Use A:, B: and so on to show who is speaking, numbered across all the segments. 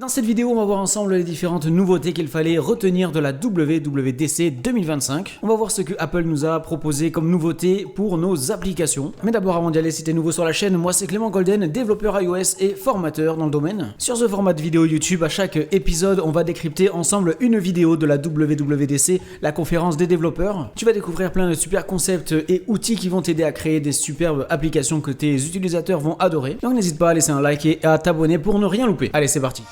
A: Dans cette vidéo, on va voir ensemble les différentes nouveautés qu'il fallait retenir de la WWDC 2025. On va voir ce que Apple nous a proposé comme nouveauté pour nos applications. Mais d'abord, avant d'y aller, si t'es nouveau sur la chaîne, moi c'est Clément Golden, développeur iOS et formateur dans le domaine. Sur ce format de vidéo YouTube, à chaque épisode, on va décrypter ensemble une vidéo de la WWDC, la conférence des développeurs. Tu vas découvrir plein de super concepts et outils qui vont t'aider à créer des superbes applications que tes utilisateurs vont adorer. Donc n'hésite pas à laisser un like et à t'abonner pour ne rien louper. Allez, c'est parti.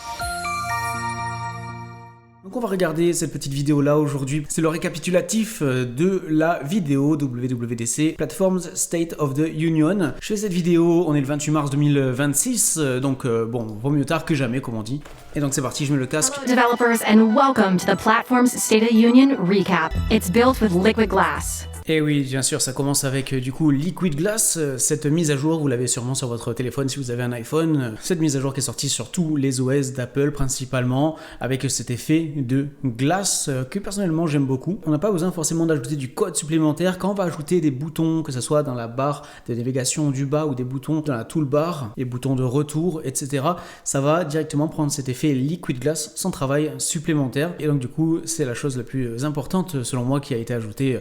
A: Donc on va regarder cette petite vidéo là aujourd'hui, c'est le récapitulatif de la vidéo WWDC Platforms State of the Union. Je fais cette vidéo, on est le 28 mars 2026, donc bon, vaut mieux tard que jamais comme on dit. Et donc c'est parti, je mets le casque.
B: Hello developers and welcome to the Platforms State of the Union recap. It's built with Liquid Glass.
A: Et oui, bien sûr, ça commence avec du coup Liquid Glass, cette mise à jour, vous l'avez sûrement sur votre téléphone si vous avez un iPhone, cette mise à jour qui est sortie sur tous les OS d'Apple principalement, avec cet effet de glace que personnellement j'aime beaucoup. On n'a pas besoin forcément d'ajouter du code supplémentaire quand on va ajouter des boutons, que ce soit dans la barre de navigation du bas ou des boutons dans la toolbar, les boutons de retour, etc. Ça va directement prendre cet effet Liquid Glass sans travail supplémentaire. Et donc du coup, c'est la chose la plus importante selon moi qui a été ajoutée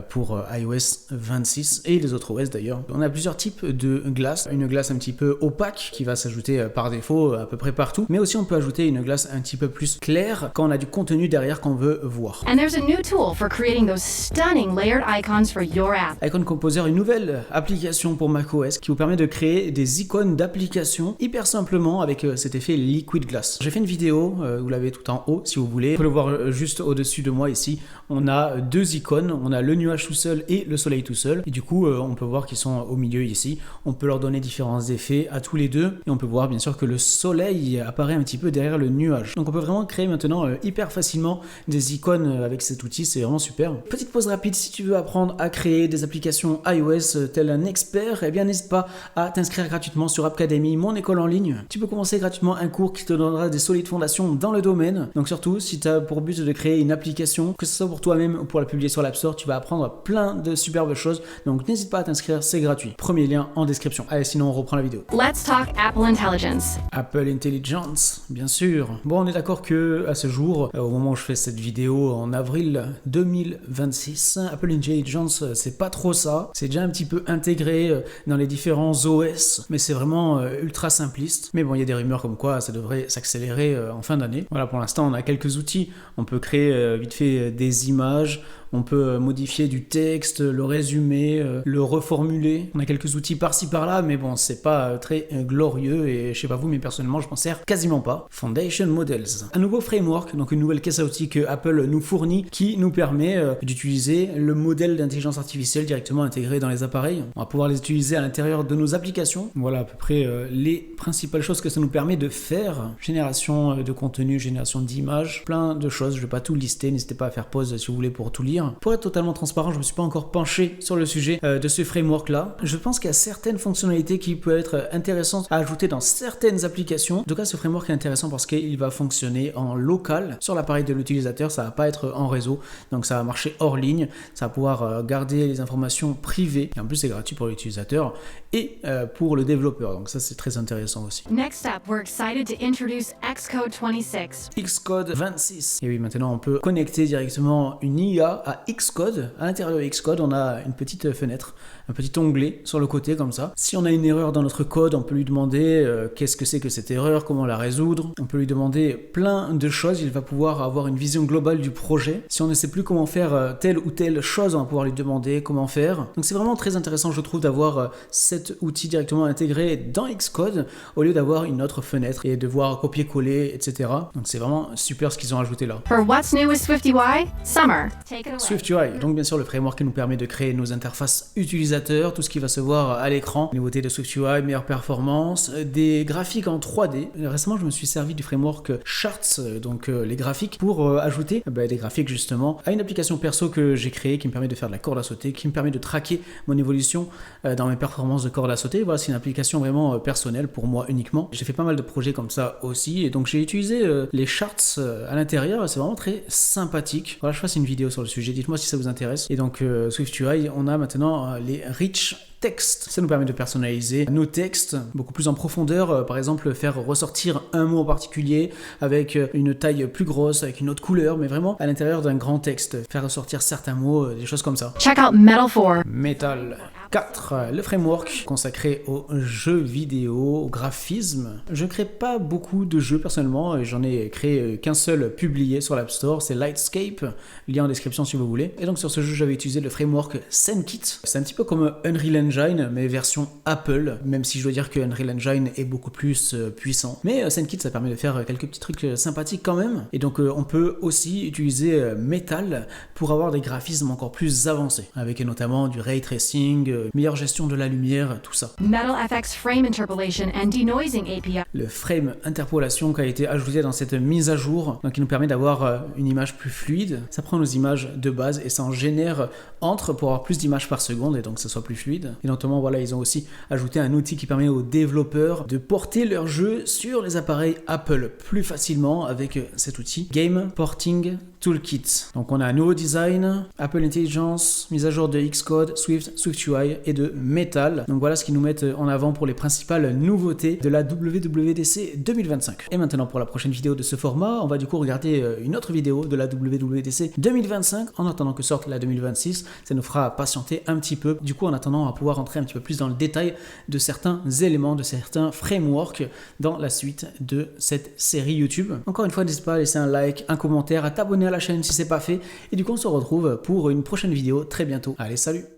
A: pour iOS 26 et les autres OS d'ailleurs. On a plusieurs types de glace. Une glace un petit peu opaque qui va s'ajouter par défaut à peu près partout, mais aussi on peut ajouter une glace un petit peu plus claire quand on a du contenu derrière qu'on veut voir.
B: And there's a new tool for creating those stunning layered icons for your app.
A: Icon Composer, une nouvelle application pour macOS qui vous permet de créer des icônes d'applications hyper simplement avec cet effet Liquid Glass. J'ai fait une vidéo, vous l'avez tout en haut si vous voulez. Vous pouvez le voir juste au-dessus de moi ici. On a deux icônes, on a le nuage tout seul et le soleil tout seul. Et du coup, on peut voir qu'ils sont au milieu ici. On peut leur donner différents effets à tous les deux. Et on peut voir bien sûr que le soleil apparaît un petit peu derrière le nuage. Donc on peut vraiment créer maintenant hyper facilement des icônes avec cet outil. C'est vraiment super. Petite pause rapide, si tu veux apprendre à créer des applications iOS tel un expert, eh bien n'hésite pas à t'inscrire gratuitement sur Appcademy, mon école en ligne. Tu peux commencer gratuitement un cours qui te donnera des solides fondations dans le domaine. Donc surtout, si tu as pour but de créer une application, que ce soit pour toi-même ou pour la publier sur l'App Store, tu vas apprendre plein de superbes choses. Donc n'hésite pas à t'inscrire, c'est gratuit. Premier lien en description. Allez, sinon on reprend la vidéo.
B: Let's talk Apple Intelligence.
A: Apple Intelligence, bien sûr. Bon, on est d'accord que à ce jour, au moment où je fais cette vidéo en avril 2026, Apple Intelligence, c'est pas trop ça. C'est déjà un petit peu intégré dans les différents OS, mais c'est vraiment ultra simpliste. Mais bon, il y a des rumeurs comme quoi ça devrait s'accélérer en fin d'année. Voilà, pour l'instant, on a quelques outils. On peut créer vite fait des images. On peut modifier du texte, le résumer, le reformuler. On a quelques outils par-ci par-là, mais bon, c'est pas très glorieux et je sais pas vous, mais personnellement, je m'en sers quasiment pas. Foundation Models, un nouveau framework, donc une nouvelle caisse à outils que Apple nous fournit qui nous permet d'utiliser le modèle d'intelligence artificielle directement intégré dans les appareils. On va pouvoir les utiliser à l'intérieur de nos applications. Voilà à peu près les principales choses que ça nous permet de faire. Génération de contenu, génération d'images, plein de choses. Je vais pas tout lister, n'hésitez pas à faire pause si vous voulez pour tout lire. Pour être totalement transparent, je me suis pas encore penché sur le sujet de ce framework là. Je pense qu'il y a certaines fonctionnalités qui peuvent être intéressantes à ajouter dans certaines applications. En tout cas, ce framework est intéressant parce qu'il va fonctionner en local sur l'appareil de l'utilisateur, ça va pas être en réseau, donc ça va marcher hors ligne, ça va pouvoir garder les informations privées et en plus c'est gratuit pour l'utilisateur et pour le développeur, donc ça c'est très intéressant aussi.
B: Next up, we're excited to introduce Xcode 26.
A: Xcode 26. Et oui, maintenant on peut connecter directement une IA à Xcode. À l'intérieur de Xcode, on a une petite fenêtre, un petit onglet sur le côté comme ça. Si on a une erreur dans notre code, on peut lui demander qu'est-ce que c'est que cette erreur, comment la résoudre. On peut lui demander plein de choses. Il va pouvoir avoir une vision globale du projet. Si on ne sait plus comment faire telle ou telle chose, on va pouvoir lui demander comment faire. Donc c'est vraiment très intéressant, je trouve, d'avoir cet outil directement intégré dans Xcode au lieu d'avoir une autre fenêtre et devoir copier-coller, etc. Donc c'est vraiment super ce qu'ils ont ajouté là.
B: For what's new with SwiftUI, Summer. Take it away.
A: SwiftUI, donc bien sûr le framework qui nous permet de créer nos interfaces utilisateurs, tout ce qui va se voir à l'écran, nouveautés de SwiftUI, meilleure performance, des graphiques en 3D. Récemment je me suis servi du framework Charts, donc les graphiques, pour ajouter des graphiques justement à une application perso que j'ai créée qui me permet de faire de la corde à sauter, qui me permet de traquer mon évolution dans mes performances de corde à sauter. Voilà, c'est une application vraiment personnelle pour moi uniquement. J'ai fait pas mal de projets comme ça aussi et donc j'ai utilisé les charts à l'intérieur, c'est vraiment très sympathique. Voilà, je fasse une vidéo sur le sujet, dites-moi si ça vous intéresse. Et donc SwiftUI, on a maintenant les rich texte. Ça nous permet de personnaliser nos textes beaucoup plus en profondeur, par exemple faire ressortir un mot en particulier avec une taille plus grosse, avec une autre couleur, mais vraiment à l'intérieur d'un grand texte, faire ressortir certains mots, des choses comme ça.
B: Check out Metal 4.
A: Metal 4, le framework consacré aux jeux vidéo, au graphisme. Je ne crée pas beaucoup de jeux personnellement, j'en ai créé qu'un seul publié sur l'App Store, c'est Lightscape, lien en description si vous voulez. Et donc sur ce jeu j'avais utilisé le framework SceneKit. C'est un petit peu comme Unreal Engine mais version Apple, même si je dois dire que Unreal Engine est beaucoup plus puissant. Mais SceneKit ça permet de faire quelques petits trucs sympathiques quand même. Et donc on peut aussi utiliser Metal pour avoir des graphismes encore plus avancés, avec notamment du ray tracing, meilleure gestion de la lumière, tout ça.
B: Metal FX Frame Interpolation and Denoising API.
A: Le frame interpolation qui a été ajouté dans cette mise à jour, donc qui nous permet d'avoir une image plus fluide. Ça prend nos images de base et ça en génère entre pour avoir plus d'images par seconde et donc ça soit plus fluide. Et notamment voilà, ils ont aussi ajouté un outil qui permet aux développeurs de porter leur jeu sur les appareils Apple plus facilement avec cet outil Game Porting Toolkit. Donc on a un nouveau design, Apple Intelligence, mise à jour de Xcode, Swift, SwiftUI et de Metal. Donc voilà ce qu'ils nous mettent en avant pour les principales nouveautés de la WWDC 2025. Et maintenant pour la prochaine vidéo de ce format, on va du coup regarder une autre vidéo de la WWDC 2025 en attendant que sorte la 2026. Ça nous fera patienter un petit peu. Du coup en attendant on va pouvoir rentrer un petit peu plus dans le détail de certains éléments, de certains frameworks dans la suite de cette série YouTube. Encore une fois n'hésite pas à laisser un like, un commentaire, à t'abonner à la chaîne si c'est pas fait. Et du coup on se retrouve pour une prochaine vidéo très bientôt. Allez salut!